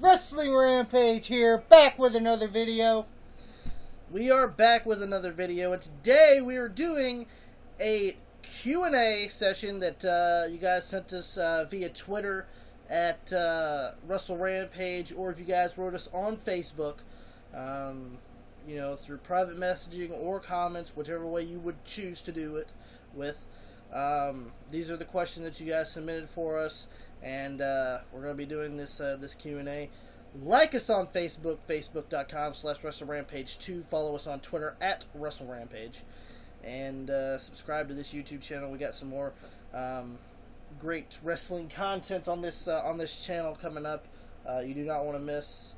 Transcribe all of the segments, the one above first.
Wrestling Rampage here, back with another video. We are back with another video, and today we are doing a Q&A session that you guys sent us via Twitter at Wrestle Rampage, or if you guys wrote us on Facebook, through private messaging or comments, whichever way you would choose to do it with. These are the questions that you guys submitted for us, and we're going to be doing this Q&A. Like us on Facebook, facebook.com/WrestleRampage2. Follow us on Twitter at WrestleRampage. And subscribe to this YouTube channel. We got some more great wrestling content on this channel coming up. You do not want to miss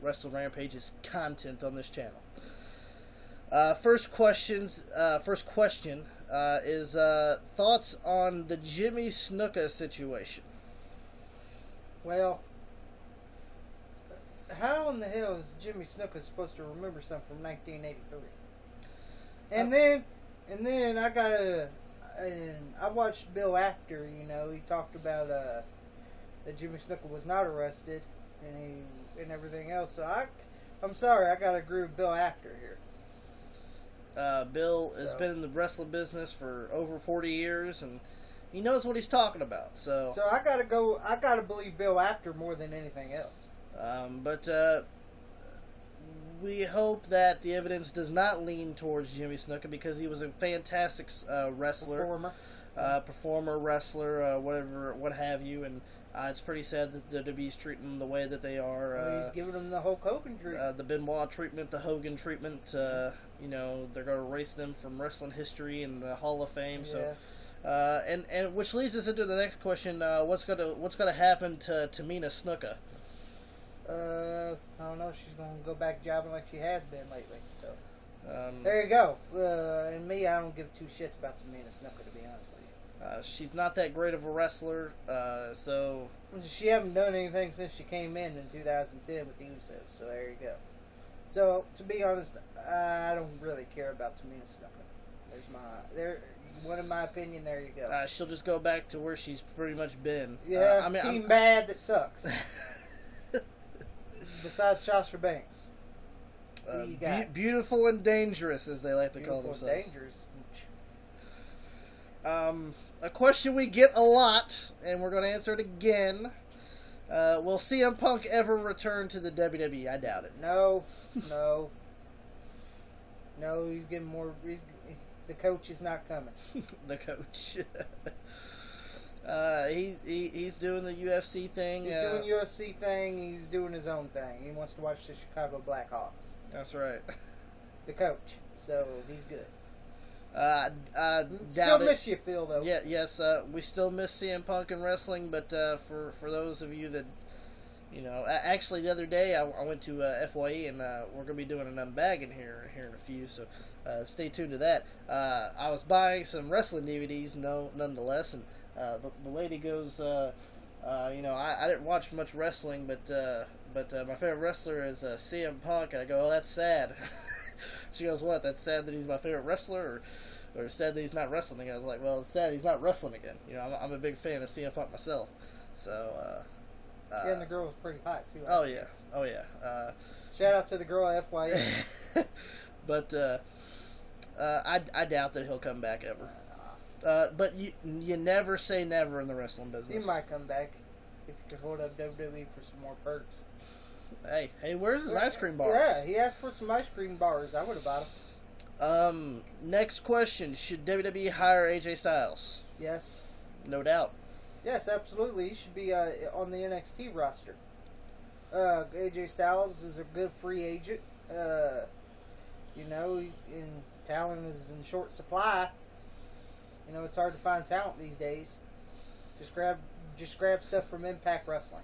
Wrestle Rampage's content on this channel. First question is thoughts on the Jimmy Snuka situation. Well, how in the hell is Jimmy Snuka supposed to remember something from 1983? And then I watched Bill Apter. He talked about that Jimmy Snuka was not arrested and everything else. So I'm sorry, I gotta agree with Bill Apter here. Bill has been in the wrestling business for over 40 years, and he knows what he's talking about. So I gotta believe Bill Apter more than anything else. But we hope that the evidence does not lean towards Jimmy Snuka, because he was a fantastic wrestler, performer, wrestler, what have you, and it's pretty sad that the WWE's treating him the way that they are. He's giving him the Hulk Hogan treatment, the Benoit treatment, the Hogan treatment. They're going to erase them from wrestling history and the Hall of Fame. Yeah. So, and which leads us into the next question: what's gonna happen to Tamina Snuka? I don't know. She's gonna go back jobbing like she has been lately. So there you go. And me, I don't give two shits about Tamina Snuka, to be honest with you. She's not that great of a wrestler, so she haven't done anything since she came in 2010 with the Usos. So there you go. So to be honest, I don't really care about Tamina Snuka. One in my opinion. There you go. She'll just go back to where she's pretty much been. Yeah, team bad that sucks. Besides Sasha Banks. Beautiful and dangerous, as they like to call themselves. Dangerous. A question we get a lot, and we're going to answer it again. Will CM Punk ever return to the WWE? I doubt it. No. He's getting more. The coach is not coming. The coach. He's doing the UFC thing. He's doing UFC thing. He's doing his own thing. He wants to watch the Chicago Blackhawks. That's right. The coach. So he's good. Still miss you, Phil, though. Yeah, yes. We still miss CM Punk in wrestling, but for those of you that, actually the other day I went to FYE, and we're gonna be doing an unbagging here in a few. So stay tuned to that. I was buying some wrestling DVDs, nonetheless, and the lady goes, I didn't watch much wrestling, but my favorite wrestler is CM Punk. And I go, oh, that's sad. She goes, what? That's sad that he's my favorite wrestler, or sad that he's not wrestling? I was like, well, it's sad he's not wrestling again. I'm a big fan of CM Punk myself. So, yeah, and the girl was pretty hot too. Oh yeah. Shout out to the girl at FYE. But I doubt that he'll come back ever. But you never say never in the wrestling business. He might come back if you could hold up WWE for some more perks. Hey, where's his ice cream bars? Yeah, he asked for some ice cream bars. I would have bought them. Next question: should WWE hire AJ Styles? Yes. No doubt. Yes, absolutely. He should be on the NXT roster. AJ Styles is a good free agent. And talent is in short supply. It's hard to find talent these days. Just grab stuff from Impact Wrestling.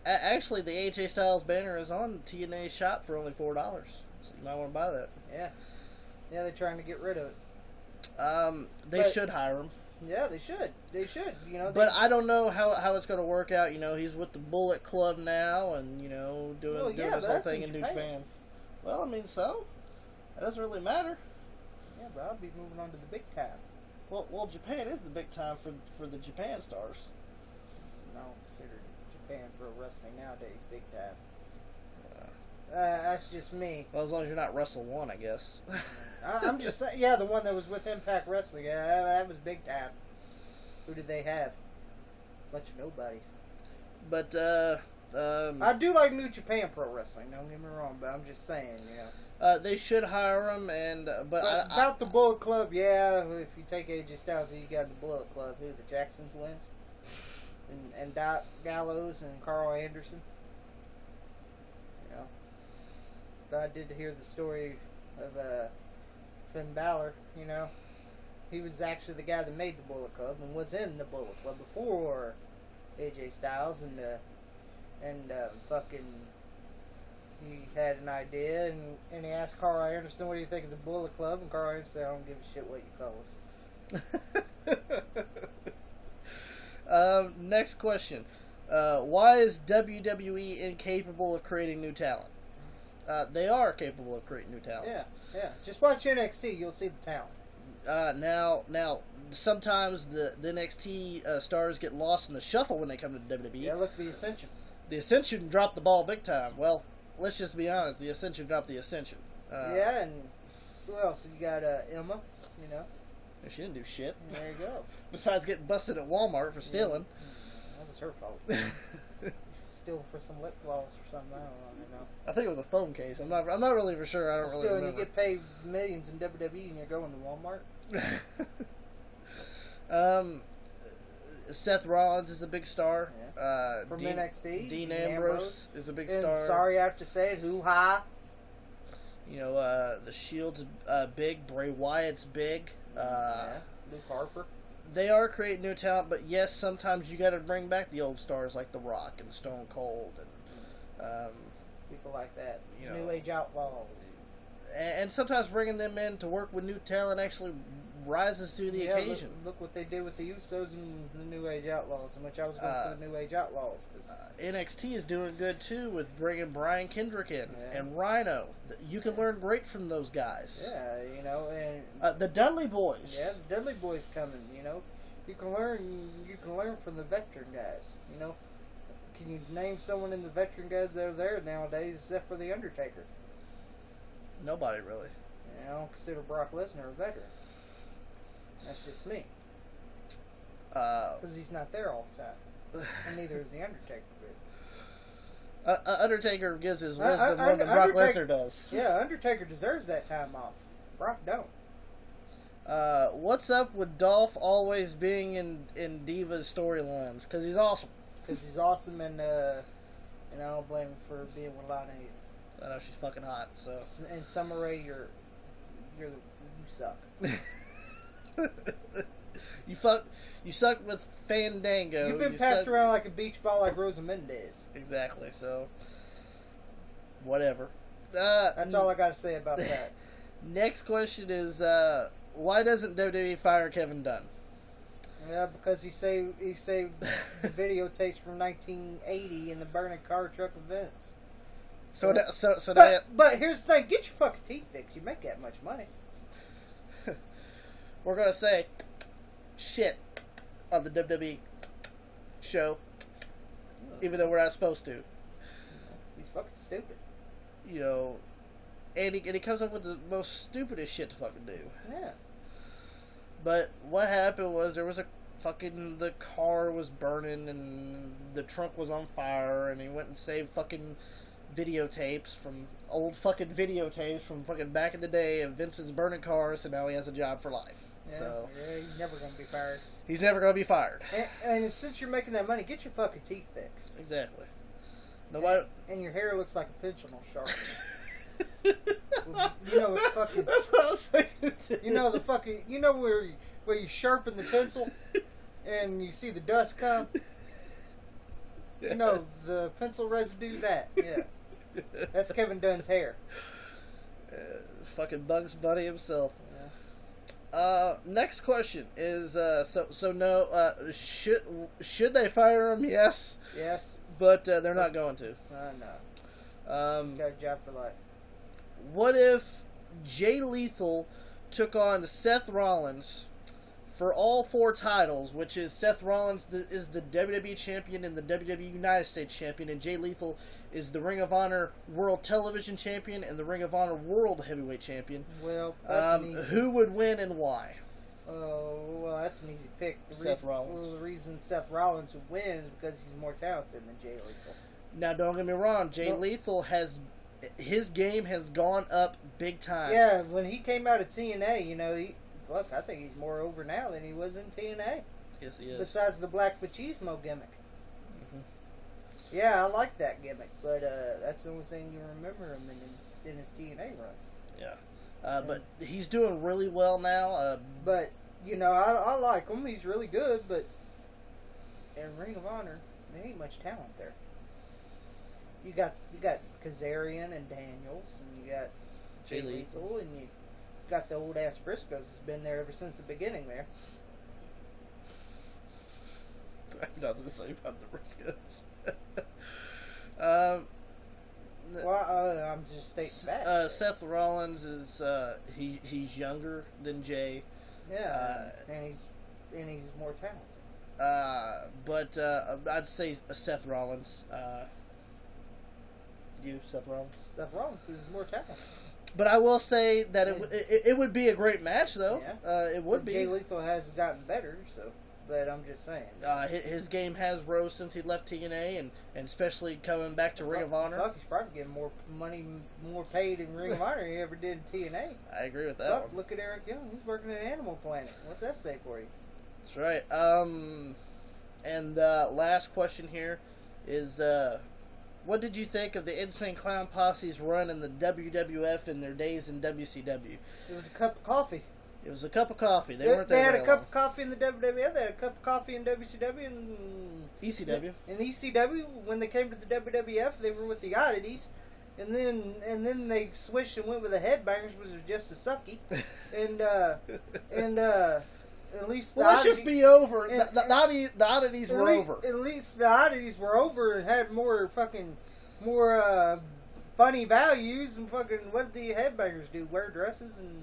Actually, the AJ Styles banner is on TNA shop for only $4, so you might want to buy that. Yeah, they're trying to get rid of it. They should hire him. Yeah, they should. But I don't know how it's going to work out. He's with the Bullet Club now, and doing this whole thing in New Japan. Well, I mean, so that doesn't really matter. Yeah, but I'll be moving on to the big time. Well, Japan is the big time for the Japan stars. I don't consider Japan Pro Wrestling nowadays big time. That's just me. Well, as long as you're not Wrestle One, I guess. I'm just saying, yeah, the one that was with Impact Wrestling, yeah, that was big time. Who did they have? Bunch of nobodies. But, I do like New Japan Pro Wrestling, don't get me wrong, but I'm just saying, they should hire him, and, but about the Bullet Club, yeah, if you take AJ Styles, you got the Bullet Club, who, the Jackson Twins? And Doc Gallows and Carl Anderson. I did hear the story of Finn Balor. He was actually the guy that made the Bullet Club and was in the Bullet Club before AJ Styles, and fucking he had an idea and he asked Carl Anderson, "What do you think of the Bullet Club?" And Carl Anderson said, "I don't give a shit what you call us." Next question: why is WWE incapable of creating new talent? They are capable of creating new talent. Yeah. Just watch NXT. You'll see the talent. Now, sometimes the NXT stars get lost in the shuffle when they come to the WWE. Yeah, look at the Ascension. The Ascension dropped the ball big time. Well, let's just be honest. The Ascension dropped the Ascension. Yeah, and who else? You got Emma, She didn't do shit. There you go. Besides getting busted at Walmart for stealing. That was her fault. Stealing for some lip gloss or something. I don't know. I think it was a phone case. I'm not really for sure. I don't really remember. You get paid millions in WWE and you're going to Walmart. Seth Rollins is a big star. Yeah. From NXT. Dean Ambrose is a big star. Sorry I have to say it. Hoo-ha. The Shield's big. Bray Wyatt's big. Luke Harper. They are creating new talent, but yes, sometimes you got to bring back the old stars like The Rock and Stone Cold and people like that. New Age Outlaws. And sometimes bringing them in to work with new talent actually rises to the occasion. Look what they did with the Usos and the New Age Outlaws, in which I was going for the New Age Outlaws. Cause NXT is doing good too with bringing Brian Kendrick in and Rhino. You can learn great from those guys. Yeah, and the Dudley Boys. Yeah, the Dudley Boys coming. You can learn from the veteran guys. Can you name someone in the veteran guys that are there nowadays except for the Undertaker? Nobody really. I don't consider Brock Lesnar a veteran. That's just me. Because he's not there all the time. And neither is the Undertaker. Undertaker gives his wisdom more than Brock Lesnar does. Yeah, Undertaker deserves that time off. Brock don't. What's up with Dolph always being in Diva's storylines? Because he's awesome. Because he's awesome, and I don't blame him for being with Lana either. I know she's fucking hot. So. And Summer Rae, you suck. You suck with Fandango. You've been passed around like a beach ball, like Rosa Mendez. Exactly. So, whatever. That's all I got to say about that. Next question is, why doesn't WWE fire Kevin Dunn? Yeah, because he saved the videotapes from 1980 in the burning car truck events. But here's the thing: get your fucking teeth fixed. You make that much money. We're gonna say shit on the WWE show, even though we're not supposed to. He's fucking stupid. And he comes up with the most stupidest shit to fucking do. Yeah. But what happened was there was the car was burning and the trunk was on fire, and he went and saved fucking videotapes from fucking back in the day of Vincent's burning cars, and now he has a job for life. Yeah, so he's never going to be fired. He's never going to be fired. And since you're making that money, get your fucking teeth fixed. Exactly. And your hair looks like a pencil sharp. Fucking. That's what I was thinking. Where you sharpen the pencil, and you see the dust come. Yes. The pencil residue. That's Kevin Dunn's hair. Fucking Bugs Bunny himself. Next question is should they fire him? Yes. Yes. But they're not going to. No. He's got a job for life. What if Jay Lethal took on Seth Rollins for all 4 titles, which is Seth Rollins is the WWE Champion and the WWE United States Champion, and Jay Lethal is the Ring of Honor World Television Champion and the Ring of Honor World Heavyweight Champion. Well, that's an easy... Who would win and why? Oh, well, that's an easy pick. Seth Rollins. Well, the reason Seth Rollins would win is because he's more talented than Jay Lethal. Now, don't get me wrong. Jay Lethal his game has gone up big time. Yeah, when he came out of TNA, you know, I think he's more over now than he was in TNA. Yes, he is. Besides the Black Machismo gimmick. Mm-hmm. Yeah, I like that gimmick, but that's the only thing you remember him in his TNA run. Yeah. But he's doing really well now. But, you know, I like him. He's really good, but in Ring of Honor, there ain't much talent there. You got Kazarian and Daniels, and you got Jay Lethal, and you got the old ass Briscoes that's been there ever since the beginning there. I have nothing to say about the Briscoes. Well, I'm just stating facts. Seth Rollins is he's younger than Jay. Yeah, and he's more talented. But I'd say Seth Rollins. Seth Rollins? Seth Rollins, because he's more talented. But I will say that it would be a great match, though. Yeah. It would be. Jay Lethal has gotten better, so. But I'm just saying. His game has rose since he left TNA, and especially coming back to Ring of Honor. Fuck, he's probably getting more money, more paid in Ring of Honor than he ever did in TNA. I agree with that one. Look at Eric Young. He's working at Animal Planet. What's that say for you? That's right. And last question here is, what did you think of the Insane Clown Posse's run in the WWF in their days in WCW? It was a cup of coffee. It was a cup of coffee. They had a cup of coffee in the WWF. They had a cup of coffee in WCW and ECW. In ECW, when they came to the WWF, they were with the Oddities, and then they switched and went with the Headbangers, which was just as sucky. And at least the let's just be over. The Oddities were over. At least the Oddities were over and had more funny values and fucking. What did the Headbangers do? Wear dresses and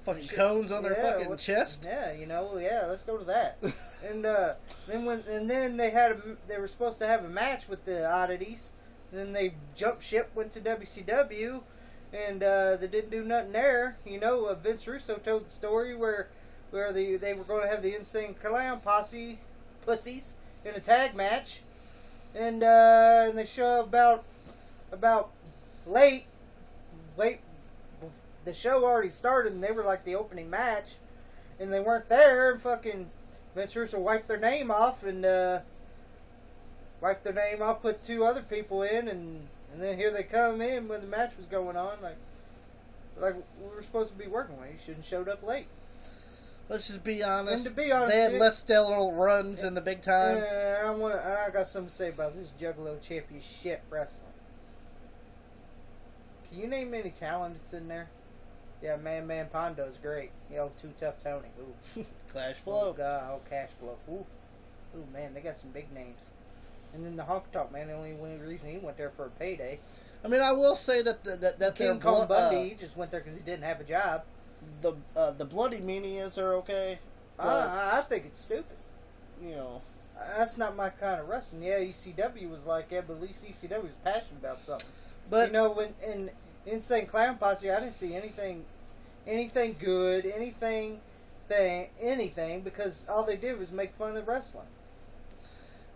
fucking cones on their fucking chest. Yeah, let's go to that. And then they were supposed to have a match with the Oddities. Then they jumped ship, went to WCW, and they didn't do nothing there. You know, Vince Russo told the story where they were going to have the Insane Clown Posse pussies in a tag match, and they show about late. The show already started, and they were like the opening match, and they weren't there. And fucking Vince Russo wiped their name off, put 2 other people in, and then here they come in when the match was going on. Like we were supposed to be working with. You shouldn't have showed up late. Let's just be honest. And to be honest, they had less stellar runs in the big time. I got something to say about this Juggalo Championship wrestling. Can you name any talent that's in there? Yeah, Man Pondo's great. Too Tough Tony. Ooh. Cash Flow. Oh, God. Cash Flow. Ooh, man, they got some big names. And then the Honk Talk, man, the only reason he went there for a payday. I mean, I will say that King Kong Bundy, he just went there because he didn't have a job. The Bloody Meanies are okay. I think it's stupid. You know. That's not my kind of wrestling. Yeah, ECW was like, but at least ECW was passionate about something. But, you know, when in Insane Clown Posse, I didn't see anything good, anything, because all they did was make fun of wrestling.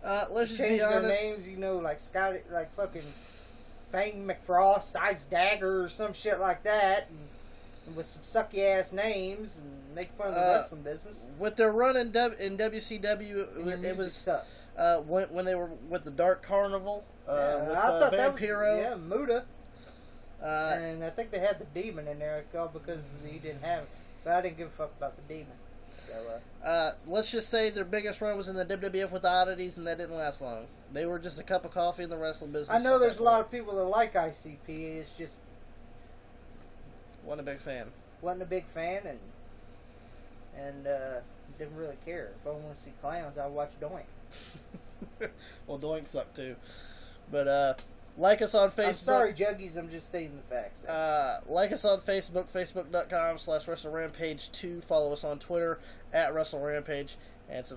Let's just change be honest. Their names, you know, like Scotty, like fucking Fang McFrost, Ice Dagger, or some shit like that, and with some sucky ass names, and make fun of the wrestling business. With their run in WCW, it was sucks. When they were with the Dark Carnival. I thought that was Muda. And I think they had the Demon in there because he didn't have it. But I didn't give a fuck about the Demon. So, let's just say their biggest run was in the WWF with the Oddities, and that didn't last long. They were just a cup of coffee in the wrestling business. I know there's a lot of people that like ICP. It's just wasn't a big fan. Wasn't a big fan, and didn't really care. If I want to see clowns, I watch Doink. Well, Doink sucked too. But Like us on Facebook. I'm sorry, Juggies. I'm just stating the facts. Like us on Facebook, facebook.com/WrestleRampage2. Follow us on Twitter @WrestleRampage. And subscribe